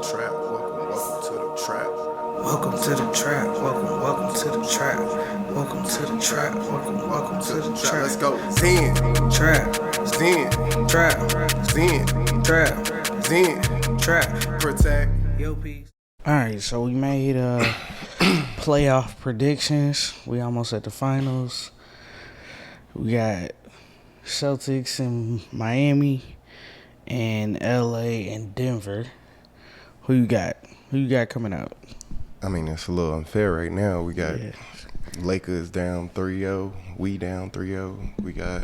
trap. Welcome to the trap. Welcome to the trap. Welcome to the trap. Welcome to the trap. Welcome to the trap. Let's go. Zen. Trap. Zen. Trap. Zen. Trap. Zen. Trap. Protect. Yo, peace. Alright, so we made playoff predictions. We almost at the finals. We got Celtics in Miami and LA and Denver. Who you got? Who you got coming out? I mean, it's a little unfair right now. We got Lakers down 3-0. We down 3-0. We got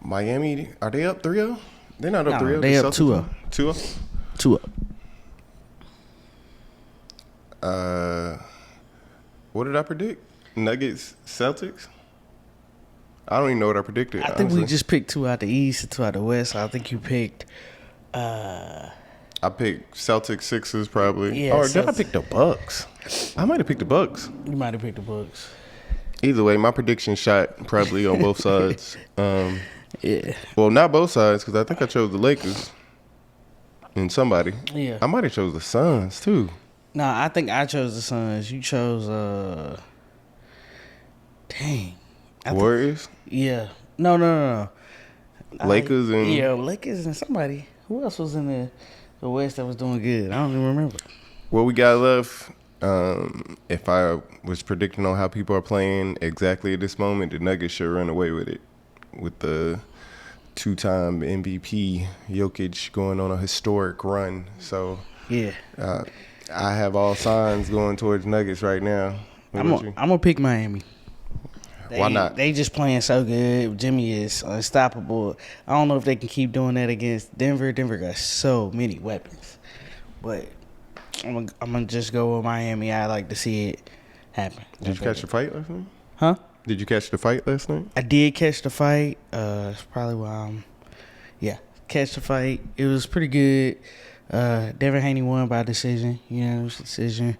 Miami. Are they up 3-0? They're not up 3-0. They up 2-0. 2-0? 2-0. What did I predict? Nuggets, Celtics? I don't even know what I predicted. I think we just picked two out the East and two out the West. So I think you picked. I picked Celtics, Sixers probably. Yeah, or did I pick the Bucks? I might have picked the Bucks. You might have picked the Bucks. Either way, my prediction shot probably on both sides. Yeah. Well, not both sides because I think I chose the Lakers and somebody. Yeah. I might have chose the Suns too. No, I think I chose the Suns. You chose dang. Warriors? Yeah. No. Lakers and Lakers and somebody. Who else was in the West that was doing good? I don't even remember. what we got left. If I was predicting on how people are playing exactly at this moment, the Nuggets should run away with it. With the two-time MVP Jokic going on a historic run. So Yeah. I have all signs going towards Nuggets right now. I'm gonna pick Miami. Why not? They just playing so good. Jimmy is unstoppable. I don't know if they can keep doing that against Denver. Denver got so many weapons. But I'm gonna just go with Miami. I like to see it happen. Did you catch the fight last night? Huh? Did you catch the fight last night? I did catch the fight. It's probably why catch the fight. It was pretty good. Devin Haney won by decision. Decision.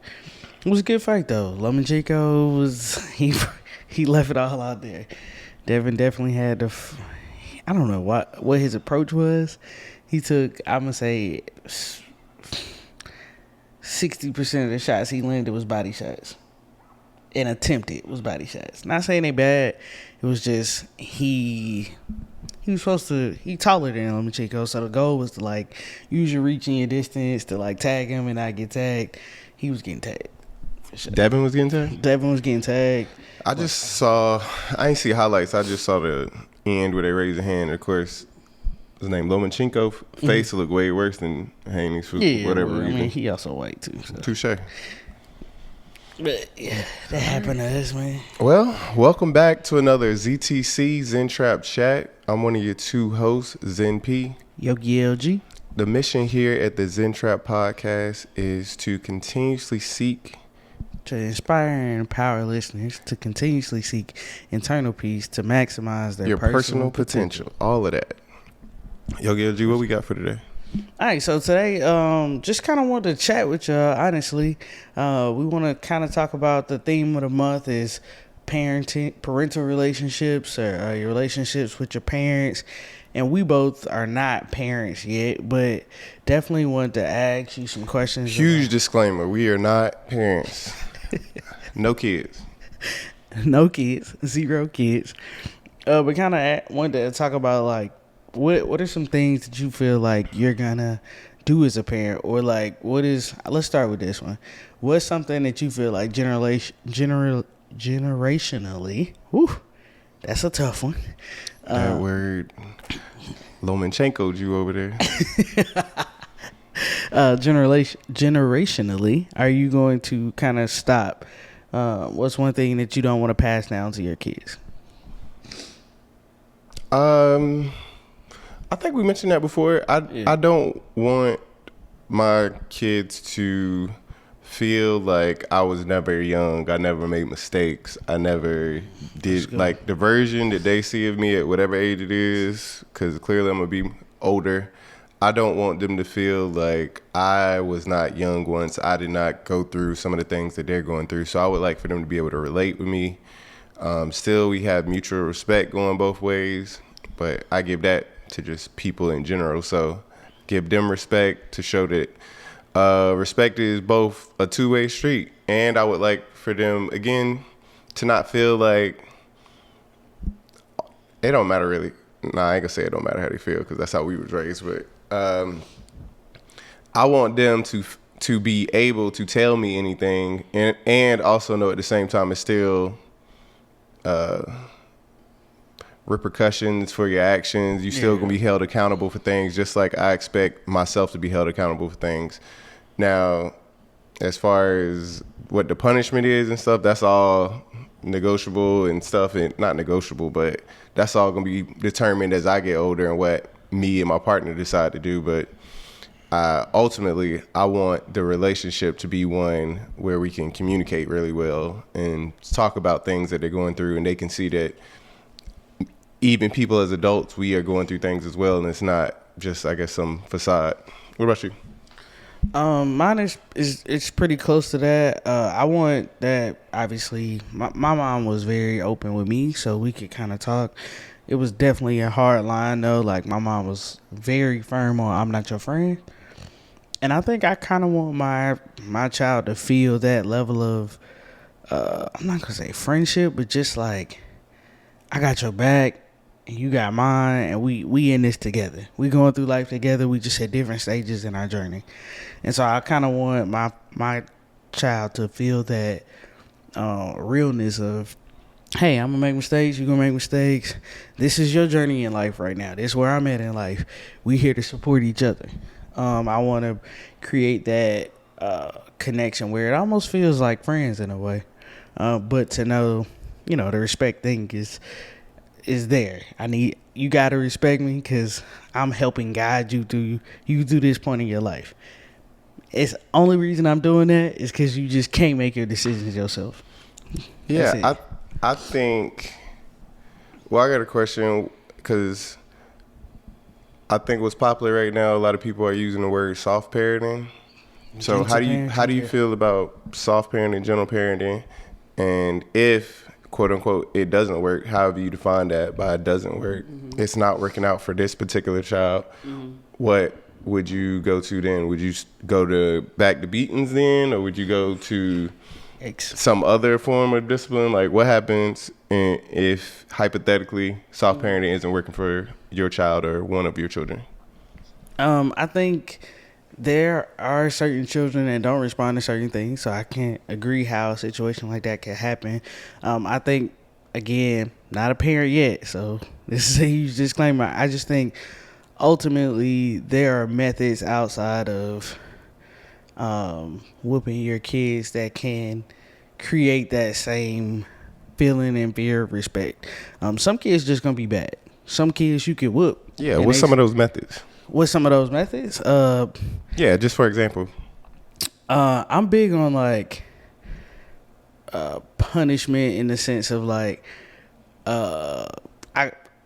It was a good fight though. Lomachenko was he left it all out there. Devin definitely had I don't know what his approach was. He took, I'm gonna say, 60% of the shots he landed was body shots. And attempted was body shots. Not saying they bad. It was just he was supposed to. He taller than Lomachenko, so the goal was to use your reach and your distance to tag him and not get tagged. He was getting tagged. For sure. Devin was getting tagged? Devin was getting tagged. I ain't see highlights. I just saw the end where they raised a hand. Of course, his name Lomachenko face looked way worse than Haney's for whatever reason. I mean, he also white too. So. Touche. But yeah, that happened to us, man. Well, welcome back to another ZTC Zen Trap Chat. I'm one of your two hosts, Zen P. Yogi LG. The mission here at the Zen Trap Podcast is to continuously seek to inspire and empower listeners to continuously seek internal peace to maximize their personal potential. All of that. Yogi LG, what we got for today? All right, so today, just kind of wanted to chat with y'all, honestly. We want to kind of talk about the theme of the month is parental relationships, or your relationships with your parents. And we both are not parents yet, but definitely wanted to ask you some questions. Huge disclaimer, we are not parents. No kids. No kids, 0 kids. But kind of wanted to talk about, what are some things that you feel like you're gonna do as a parent, or let's start with this one. What's something that you feel like generationally? Whew, that's a tough one. That word, Lomachenko'd you over there. Generationally, are you going to kind of stop? What's one thing that you don't want to pass down to your kids? I think we mentioned that before. I don't want my kids to feel like I was never young. I never made mistakes. I never did the version that they see of me at whatever age it is, because clearly I'm going to be older. I don't want them to feel like I was not young once. I did not go through some of the things that they're going through. So I would like for them to be able to relate with me. Still, we have mutual respect going both ways, but I give that to just people in general. So give them respect to show that respect is both a two-way street, and I would like for them again to not feel like it don't matter really. Nah, I ain't gonna say it don't matter how they feel because that's how we was raised. But I want them to be able to tell me anything, and also know at the same time it's still repercussions for your actions. You still gonna be held accountable for things, just like I expect myself to be held accountable for things. Now, as far as what the punishment is and stuff, that's all negotiable and stuff, and not negotiable, but that's all gonna be determined as I get older and what me and my partner decide to do. But ultimately, I want the relationship to be one where we can communicate really well and talk about things that they're going through, and they can see that even people as adults, we are going through things as well, and it's not just, I guess, some facade. What about you? Mine is it's pretty close to that. I want that. Obviously, my mom was very open with me, so we could kind of talk. It was definitely a hard line though. Like my mom was very firm on "I'm not your friend," and I think I kind of want my child to feel that level of I'm not gonna say friendship, but just like I got your back and you got mine, and we in this together. We going through life together. We just at different stages in our journey. And so I kind of want my child to feel that realness of, hey, I'm going to make mistakes. You're going to make mistakes. This is your journey in life right now. This is where I'm at in life. We here to support each other. I want to create that connection where it almost feels like friends in a way. But to know, the respect thing is there. You got to respect me because I'm helping guide you through this point in your life. It's only reason I'm doing that is because you just can't make your decisions yourself. Yeah, I think. Well, I got a question because I think what's popular right now, a lot of people are using the word soft parenting. So how do you feel about soft parenting, gentle parenting, and if quote unquote it doesn't work, however you define that by it doesn't work, it's not working out for this particular child, what would you go to then? Would you go to back to beatings then, or would you go to some other form of discipline? Like what happens if hypothetically soft parenting isn't working for your child or one of your children? I think there are certain children that don't respond to certain things, so I can't agree how a situation like that can happen. I think, again, not a parent yet, so this is a huge disclaimer. I just think ultimately there are methods outside of whooping your kids that can create that same feeling and fear of respect. Some kids just gonna be bad. Some kids you can whoop. Yeah, what's some of those methods? What's some of those methods? Yeah, just for example. I'm big on like punishment in the sense of like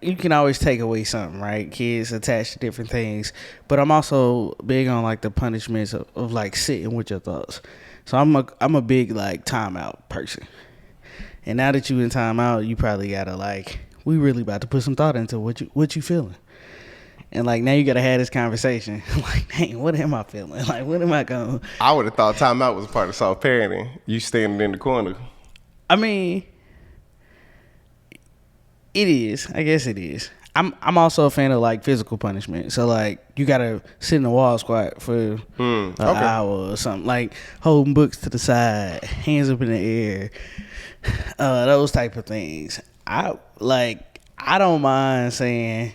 you can always take away something, right? Kids attached to different things, but I'm also big on like the punishments of like sitting with your thoughts. So I'm a big like timeout person. And now that you in timeout, you probably gotta like, we really about to put some thought into what you feeling. And like now you gotta have this conversation. Like, dang, what am I feeling? Like, what am I going? I would have thought timeout was a part of soft parenting. You standing in the corner. I mean, it is. I guess it is. I'm also a fan of like physical punishment. So like you gotta sit in the wall squat for an hour or something. Like holding books to the side, hands up in the air, those type of things. I don't mind saying,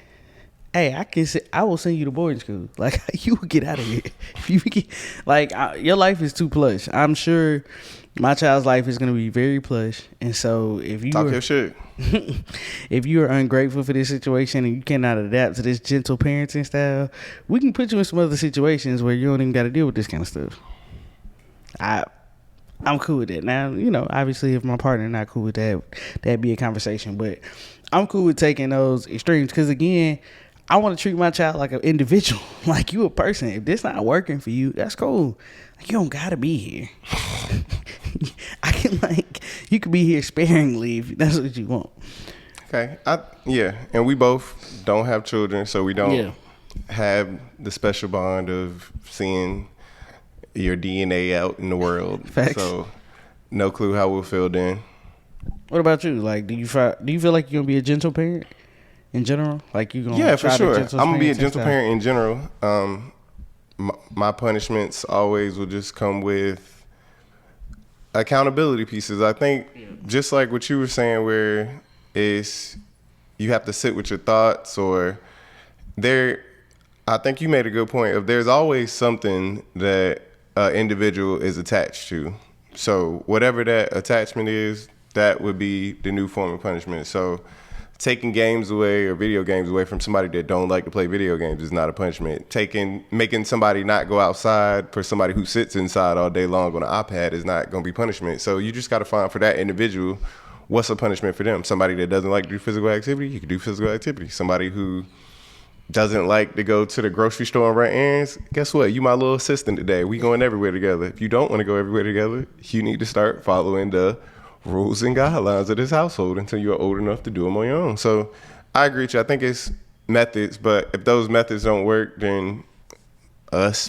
hey, I will send you to boarding school. Like you will get out of here. Your life is too plush. I'm sure my child's life is gonna be very plush, and so if you talk your shit. If you are ungrateful for this situation and you cannot adapt to this gentle parenting style, we can put you in some other situations where you don't even got to deal with this kind of stuff. I'm cool with that. Now, obviously if my partner not cool with that, that'd be a conversation. But I'm cool with taking those extremes because, again, I want to treat my child like an individual, like you a person. If this not working for you, that's cool. Like, you don't got to be here. You could be here sparingly if that's what you want. Okay. And we both don't have children, so we don't have the special bond of seeing your DNA out in the world. Facts. So no clue how we'll feel then. What about you? Like, do you feel like you're gonna be a gentle parent in general? Like, you gonna Yeah, for try sure. the I'm gentle gonna be a parenting gentle style? parent in general. My punishments always will just come with accountability pieces. I think just like what you were saying, where is you have to sit with your thoughts, or there. I think you made a good point of there's always something that an individual is attached to. So whatever that attachment is, that would be the new form of punishment. So taking games away or video games away from somebody that don't like to play video games is not a punishment. Making somebody not go outside for somebody who sits inside all day long on an iPad is not going to be punishment. So you just got to find for that individual what's a punishment for them. Somebody that doesn't like to do physical activity, you can do physical activity. Somebody who doesn't like to go to the grocery store and run errands, guess what? You my little assistant today. We going everywhere together. If you don't want to go everywhere together, you need to start following the rules and guidelines of this household until you're old enough to do them on your own. So I agree with you. I think it's methods, but if those methods don't work, then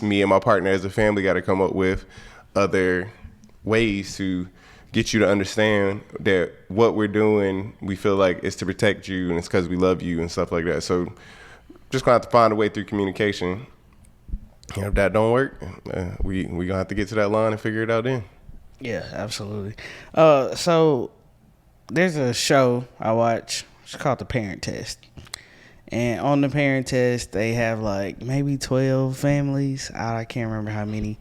me and my partner as a family got to come up with other ways to get you to understand that what we're doing, we feel like it's to protect you and it's because we love you and stuff like that. So just gonna have to find a way through communication. And if that don't work, we gonna have to get to that line and figure it out then. Yeah, absolutely. So there's a show I watch. It's called The Parent Test. And on the Parent Test, they have like maybe 12 families. I can't remember how many.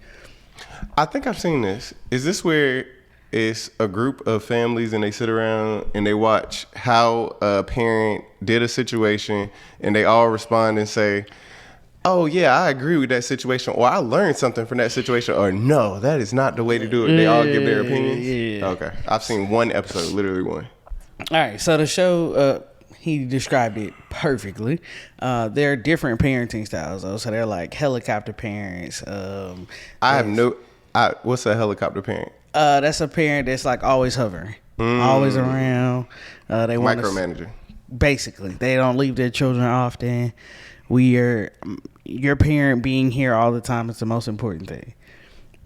I think I've seen this. Is this where it's a group of families and they sit around and they watch how a parent did a situation and they all respond and say, oh yeah, I agree with that situation, or I learned something from that situation, or no, that is not the way to do it. They all give their opinions. Yeah. Okay, I've seen one episode, literally one. All right, so the show, he described it perfectly. There are different parenting styles, though. So they're like helicopter parents. What's a helicopter parent? That's a parent that's like always hovering, always around. They want Micromanager. Basically, they don't leave their children often. Your parent being here all the time is the most important thing.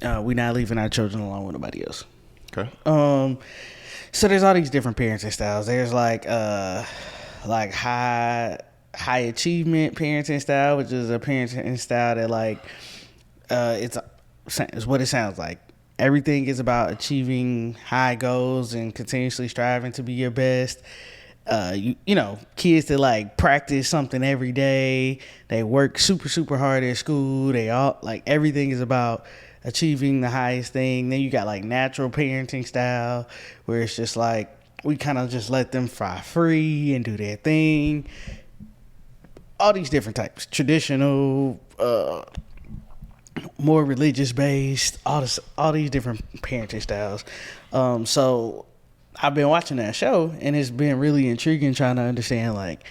We're not leaving our children alone with nobody else. Okay. So there's all these different parenting styles. There's like high achievement parenting style, which is a parenting style that like it's what it sounds like. Everything is about achieving high goals and continuously striving to be your best. You know, kids that like practice something every day. They work super, super hard at school. They all like everything is about achieving the highest thing. Then you got like natural parenting style where it's just like we kind of just let them fly free and do their thing. All these different types. Traditional, more religious based, all these different parenting styles. So I've been watching that show and it's been really intriguing trying to understand like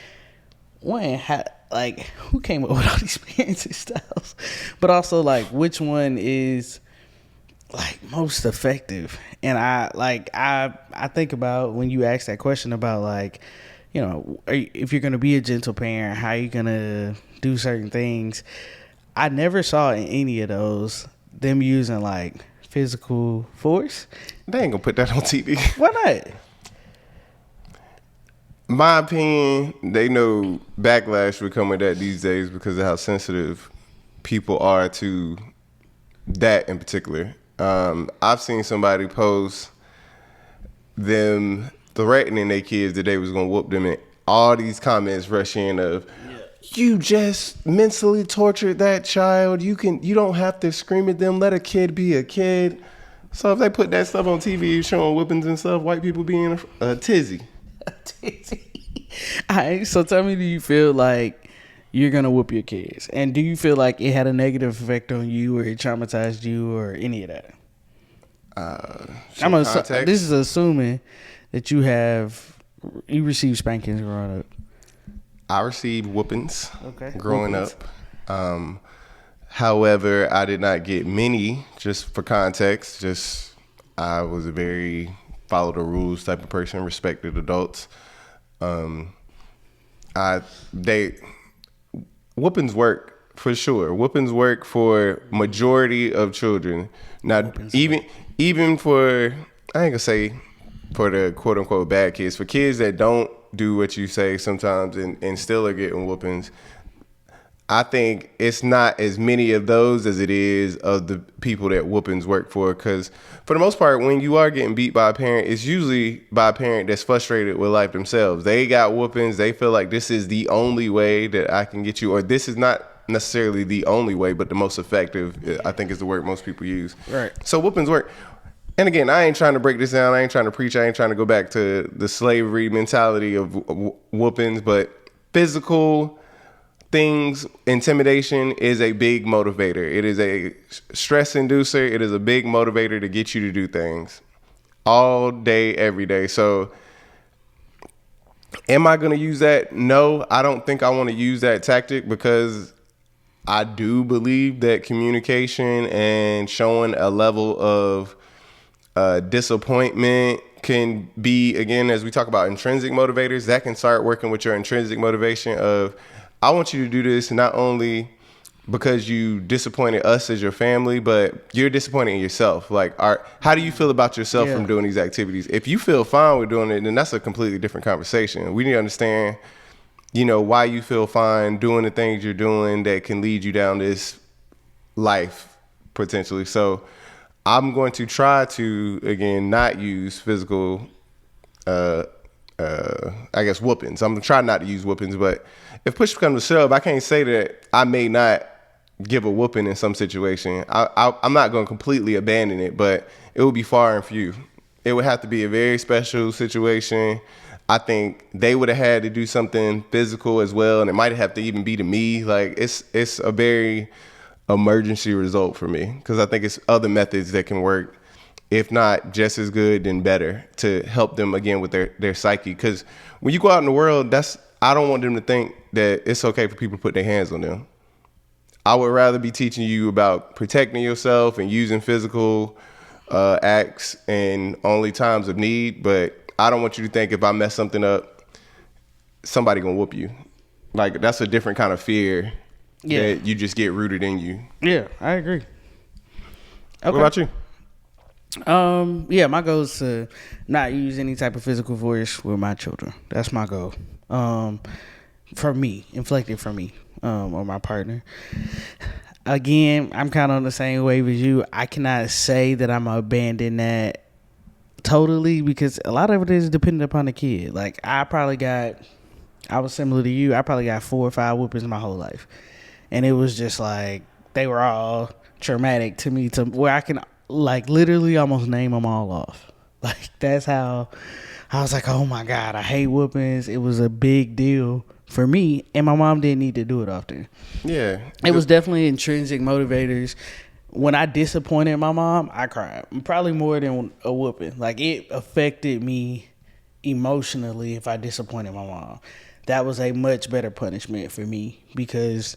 who came up with all these parenting styles, but also like which one is like most effective. And I think about when you ask that question about like, you know, if you're gonna be a gentle parent, how are you gonna do certain things? I never saw in any of those them using like physical force. They ain't gonna put that on TV. Why not? My opinion, they know backlash would come with that these days because of how sensitive people are to that in particular. I've seen somebody post them threatening their kids that they was gonna whoop them, and all these comments rush in of, you just mentally tortured that child. You don't have to scream at them. Let a kid be a kid. So if they put that stuff on TV showing whippings and stuff, white people being a tizzy. All right, so tell me, do you feel like you're gonna whoop your kids, and do you feel like it had a negative effect on you, or it traumatized you, or any of that? This is assuming that you received spankings growing up. I received whoopings growing up. However, I did not get many. Just for context, I was a very follow the rules type of person, respected adults. Whoopings work for sure. Whoopings work for majority of children. Now, even for, I ain't gonna say for the quote unquote bad kids, for kids that don't do what you say sometimes and still are getting whoopings, I think it's not as many of those as it is of the people that whoopings work for. Because for the most part, when you are getting beat by a parent, it's usually by a parent that's frustrated with life themselves. They got whoopings. They feel like this is the only way that I can get you, or this is not necessarily the only way, but the most effective, I think, is the word most people use. Right. So whoopings work. And again, I ain't trying to break this down. I ain't trying to preach. I ain't trying to go back to the slavery mentality of whoopings, but physical things, intimidation is a big motivator. It is a stress inducer. It is a big motivator to get you to do things all day, every day. So am I going to use that? No, I don't think I want to use that tactic, because I do believe that communication and showing a level of disappointment can be, again, as we talk about intrinsic motivators, that can start working with your intrinsic motivation of, I want you to do this not only because you disappointed us as your family, but you're disappointed in yourself. Like, how do you feel about yourself from doing these activities? If you feel fine with doing it, then that's a completely different conversation. We need to understand, why you feel fine doing the things you're doing that can lead you down this life potentially. So I'm going to try to, again, not use physical, whoopings. I'm going to try not to use whoopings, but if push comes to shove, I can't say that I may not give a whooping in some situation. I'm not going to completely abandon it, but it would be far and few. It would have to be a very special situation. I think they would have had to do something physical as well, and it might have to even be to me. Like, it's a very emergency result for me, because I think it's other methods that can work, if not just as good, then better, to help them, again, with their psyche. Because when you go out in the world, I don't want them to think that it's okay for people to put their hands on them. I would rather be teaching you about protecting yourself and using physical acts in only times of need. But I don't want you to think if I mess something up, somebody gonna whoop you. Like, that's a different kind of fear that you just get rooted in you. Yeah, I agree. Okay. What about you? My goal is to not use any type of physical force with my children. That's my goal. For me, inflicted for me, or my partner. Again, I'm kind of on the same wave as you. I cannot say that I'm gonna abandon that totally, because a lot of it is dependent upon the kid. Like, I was similar to you. I probably got 4 or 5 whoopings my whole life. And it was just like, they were all traumatic to me, to where I can, like, literally almost name them all off. Like, that's how I was like, oh my God, I hate whoopings. It was a big deal for me, and my mom didn't need to do it often. Yeah. It was definitely intrinsic motivators. When I disappointed my mom, I cried. Probably more than a whooping. Like, it affected me emotionally if I disappointed my mom. That was a much better punishment for me, because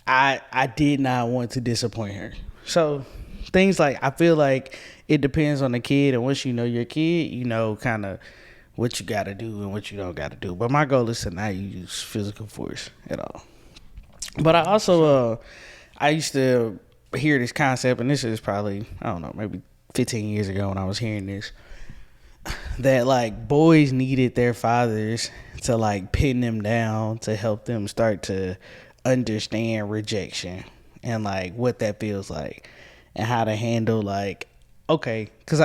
I did not want to disappoint her. So things like, I feel like it depends on the kid, and once you know your kid, you know kind of what you got to do and what you don't got to do. But my goal is to not use physical force at all. But I also, I used to hear this concept, and this is probably, I don't know, maybe 15 years ago when I was hearing this, that like boys needed their fathers to like pin them down to help them start to understand rejection and like what that feels like and how to handle, like, okay, because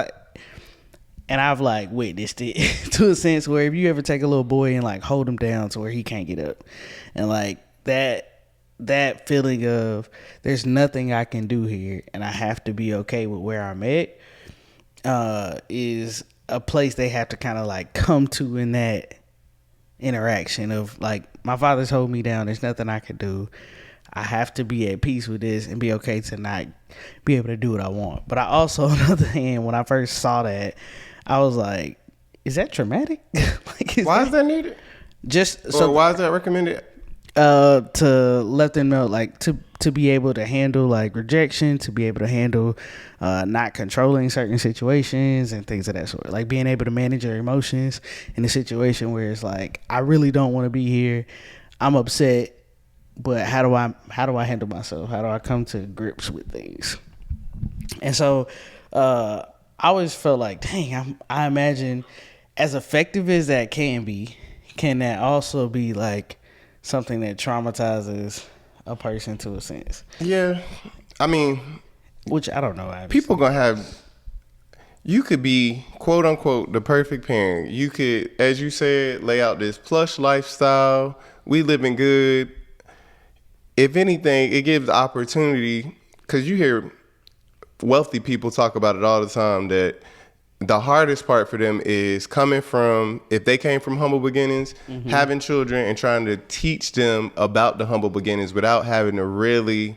I've like witnessed it to a sense where if you ever take a little boy and like hold him down to where he can't get up, and like that feeling of there's nothing I can do here and I have to be okay with where I'm at, is a place they have to kind of like come to in that interaction of like, my father's holding me down, there's nothing I can do, I have to be at peace with this and be okay to not be able to do what I want. But I also, on the other hand, when I first saw that, I was like, is that traumatic? Like, why is that needed? Just so, why is that recommended? To let them know, like, to be able to handle like rejection, to be able to handle not controlling certain situations and things of that sort. Like being able to manage your emotions in a situation where it's like, I really don't want to be here, I'm upset, but how do I handle myself? How do I come to grips with things? And so I always felt like, dang, I imagine as effective as that can be, can that also be like something that traumatizes a person to a sense? Yeah, I mean, which I don't know. Obviously. People gonna have. You could be quote unquote the perfect parent. You could, as you said, lay out this plush lifestyle. We living good. If anything, it gives opportunity, because you hear wealthy people talk about it all the time, that the hardest part for them is coming from, if they came from humble beginnings, having children and trying to teach them about the humble beginnings without having to really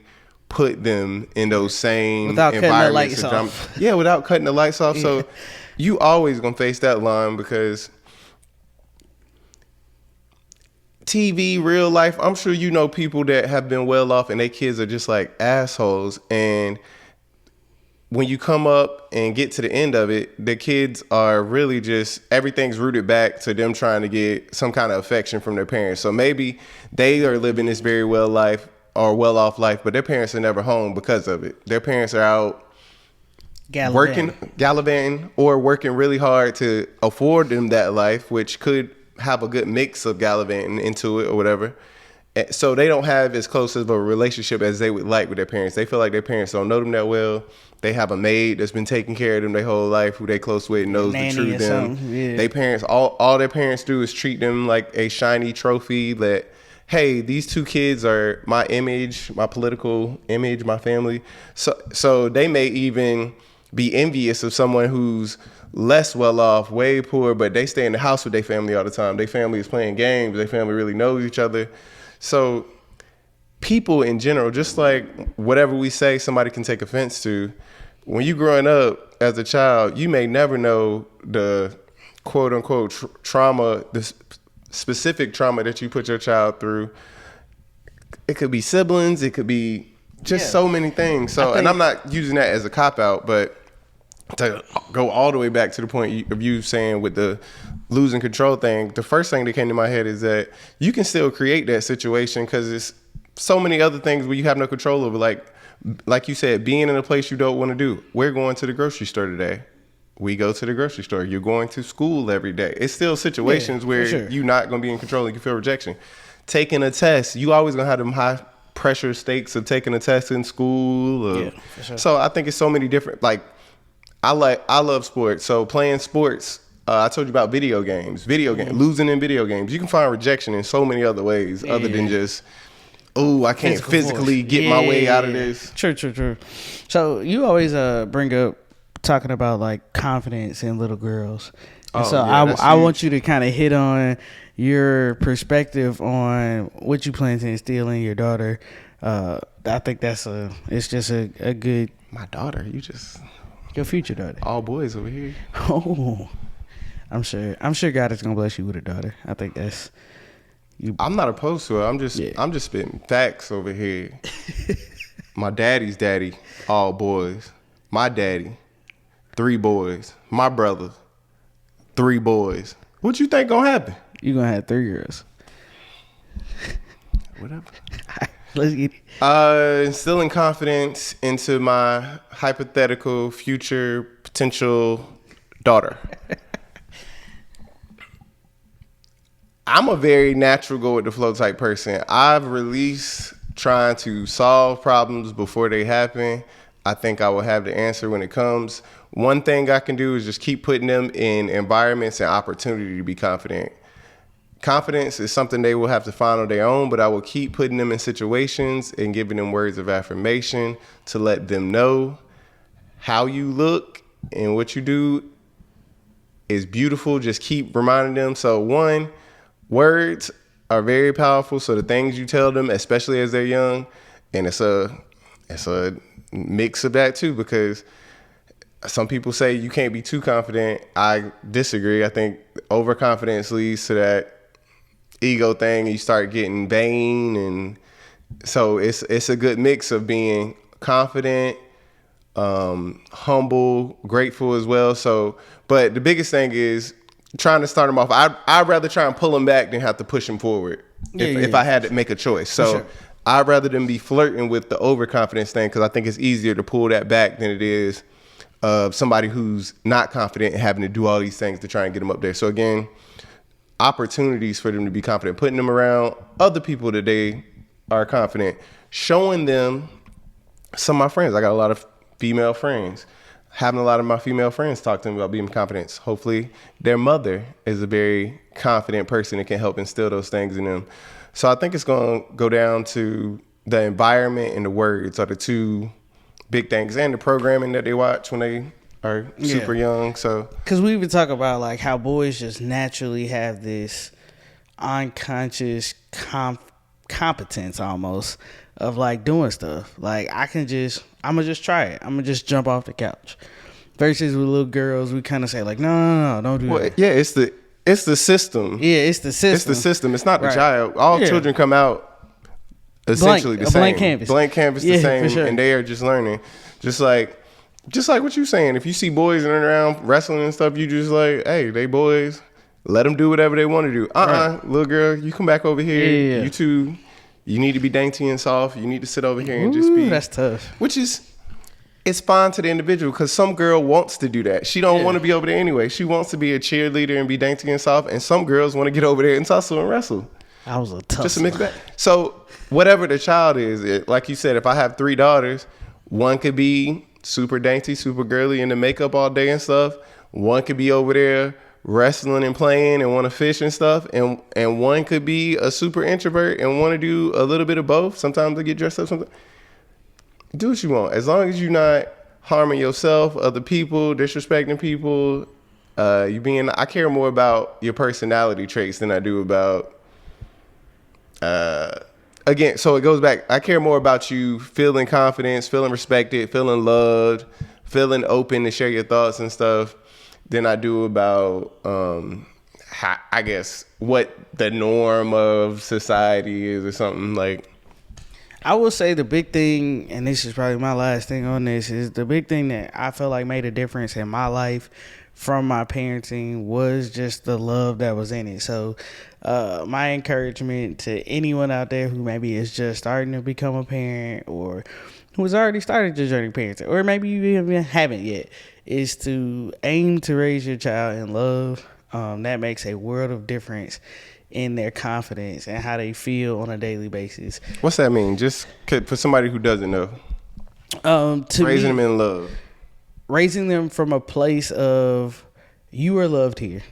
put them in those same without environments. Cutting the lights off. Yeah, without cutting the lights off. Yeah. So you always gonna face that line, because TV, real life, I'm sure you know people that have been well off and their kids are just like assholes. And when you come up and get to the end of it, the kids are really just, everything's rooted back to them trying to get some kind of affection from their parents. So maybe they are living this very well life or well off life, but their parents are never home because of it. Their parents are out gallivanting or working really hard to afford them that life, which could have a good mix of gallivanting into it or whatever. So they don't have as close of a relationship as they would like with their parents. They feel like their parents don't know them that well. They have a maid that's been taking care of them their whole life, who they close with, knows the true them. Yeah. They parents, all their parents do is treat them like a shiny trophy that, hey, these two kids are my image, my political image, my family. So they may even be envious of someone who's less well off, way poor, but they stay in the house with their family all the time. Their family is playing games. Their family really knows each other. So people in general, just like whatever we say somebody can take offense to, when you growing up as a child, you may never know the quote unquote trauma, the specific trauma that you put your child through. It could be siblings. It could be just so many things. So, and I'm not using that as a cop out, but to go all the way back to the point of you saying with the losing control thing, the first thing that came to my head is that you can still create that situation, because it's so many other things where you have no control over. Like you said, being in a place you don't want to do. We're going to the grocery store today. We go to the grocery store. You're going to school every day. It's still situations where you're not going to be in control and you feel rejection. Taking a test, you always going to have them high pressure stakes of taking a test in school. So I think it's so many different, I love sports. So playing sports, I told you about video games, losing in video games. You can find rejection in so many other ways other than just, I can't physically get my way out of this. True. So you always bring up talking about like confidence in little girls. And I want you to kind of hit on your perspective on what you plan to instill in your daughter. I think it's just a good. My daughter, your future daughter. All boys over here. Oh, I'm sure God is gonna bless you with a daughter. I think that's you. I'm not opposed to it. I'm just spitting facts over here. My daddy's daddy, all boys. My daddy, 3 boys. My brother, 3 boys. What you think gonna happen? You gonna have 3 girls. Whatever. Let's get it. Instilling confidence into my hypothetical future potential daughter. I'm a very natural go with the flow type person. I've released trying to solve problems before they happen. I think I will have the answer when it comes. One thing I can do is just keep putting them in environments and opportunity to be confident. Confidence is something they will have to find on their own, but I will keep putting them in situations and giving them words of affirmation to let them know how you look and what you do is beautiful. Just keep reminding them. So 1, words are very powerful. So the things you tell them, especially as they're young, and it's a mix of that too, because some people say you can't be too confident. I disagree. I think overconfidence leads to that ego thing, and you start getting vain, and so it's a good mix of being confident, humble, grateful as well. So, but the biggest thing is trying to start them off. I'd rather try and pull them back than have to push them forward if I had to make a choice. So I'd rather them be flirting with the overconfidence thing, because I think it's easier to pull that back than it is somebody who's not confident and having to do all these things to try and get them up there. So again, opportunities for them to be confident, putting them around other people that they are confident, showing them. Some of my friends, I got a lot of female friends, having a lot of my female friends talk to them about being confident. Hopefully their mother is a very confident person and can help instill those things in them. So I think it's going to go down to the environment and the words are the two big things, and the programming that they watch when they are super young. So, because we even talk about like how boys just naturally have this unconscious competence almost of like doing stuff. Like I'm gonna just try it. I'm gonna just jump off the couch. Versus with little girls, we kind of say like, no, don't do that. Yeah, it's the system. Yeah, it's the system. It's the system. It's not the child. All children come out essentially the same. Blank canvas, the same, sure. And they are just learning. Just like what you saying. If you see boys running around wrestling and stuff, you just like, hey, they boys. Let them do whatever they want to do. Little girl, you come back over here. Yeah. You two, you need to be dainty and soft. You need to sit over here and just be. That's tough. Which is, it's fine to the individual, because some girl wants to do that. She don't want to be over there anyway. She wants to be a cheerleader and be dainty and soft. And some girls want to get over there and tussle and wrestle. I was a tussle. Just a mix bag. So whatever the child is, like you said, if I have 3 daughters, one could be super dainty, super girly in the makeup all day and stuff. One could be over there wrestling and playing and want to fish and stuff, and one could be a super introvert and want to do a little bit of both. Sometimes they get dressed up. Sometimes do what you want, as long as you're not harming yourself, other people, disrespecting people. I care more about your personality traits than I do about. Again, so it goes back. I care more about you feeling confidence, feeling respected, feeling loved, feeling open to share your thoughts and stuff, than I do about, I guess, what the norm of society is or something like. I will say the big thing, and this is probably my last thing on this, is the big thing that I feel like made a difference in my life from my parenting was just the love that was in it. So my encouragement to anyone out there who maybe is just starting to become a parent, or who has already started your journey parenting, or maybe you even haven't yet, is to aim to raise your child in love. That makes a world of difference in their confidence and how they feel on a daily basis. What's that mean? Just for somebody who doesn't know. Raising them in love. Raising them from a place of, you are loved here.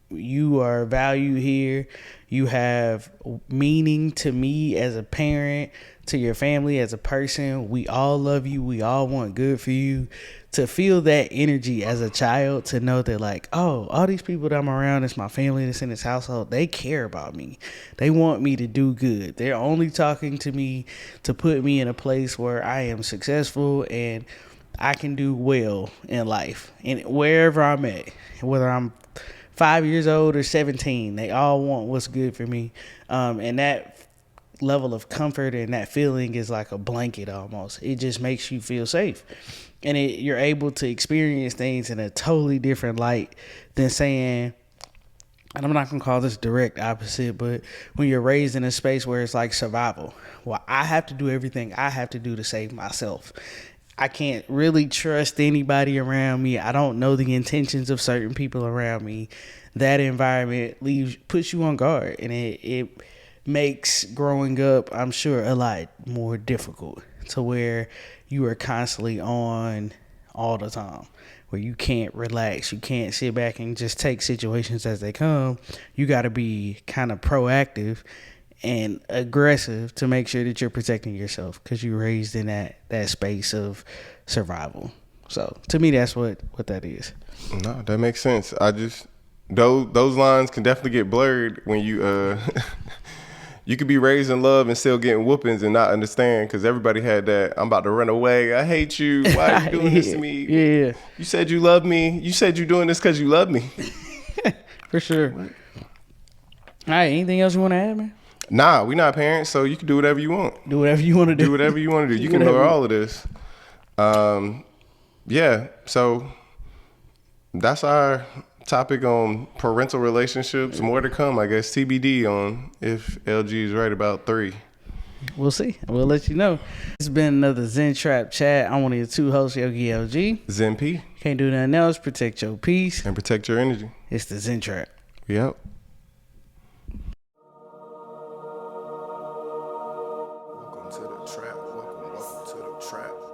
You are valued here. You have meaning to me as a parent, to your family as a person. We all love you. We all want good for you. To feel that energy as a child, to know that like, oh, all these people that I'm around, it's my family that's in this household, they care about me. They want me to do good. They're only talking to me to put me in a place where I am successful and I can do well in life. And wherever I'm at, whether I'm 5 years old or 17, they all want what's good for me. And that level of comfort and that feeling is like a blanket almost. It just makes you feel safe. And you're able to experience things in a totally different light than saying, and I'm not going to call this direct opposite, but when you're raised in a space where it's like survival. Well, I have to do everything I have to do to save myself. I can't really trust anybody around me. I don't know the intentions of certain people around me. That environment puts you on guard, and it makes growing up, I'm sure, a lot more difficult, to where you are constantly on all the time, where you can't relax. You can't sit back and just take situations as they come. You got to be kind of proactive and aggressive to make sure that you're protecting yourself, because you're raised in that space of survival. So to me, that's what that is. No, that makes sense. I just, those lines can definitely get blurred when you you could be raised in love and still getting whoopings and not understand, because everybody had that, I'm about to run away, I hate you, why are you doing this to me? Yeah. You said you love me. You said you're doing this because you love me. For sure. What? All right, anything else you want to add, man? Nah, we not parents, so you can do whatever you want. Do whatever you want to do. Do whatever you want to do. You can know all of this. Yeah, so that's our topic on parental relationships. More to come, I guess. TBD on if LG is right about 3. We'll see. We'll let you know. It's been another Zen Trap Chat. I'm one of your two hosts, Yogi LG. Zen P. Can't do nothing else. Protect your peace. And protect your energy. It's the Zen Trap. Yep. Welcome to the trap. Welcome to the trap.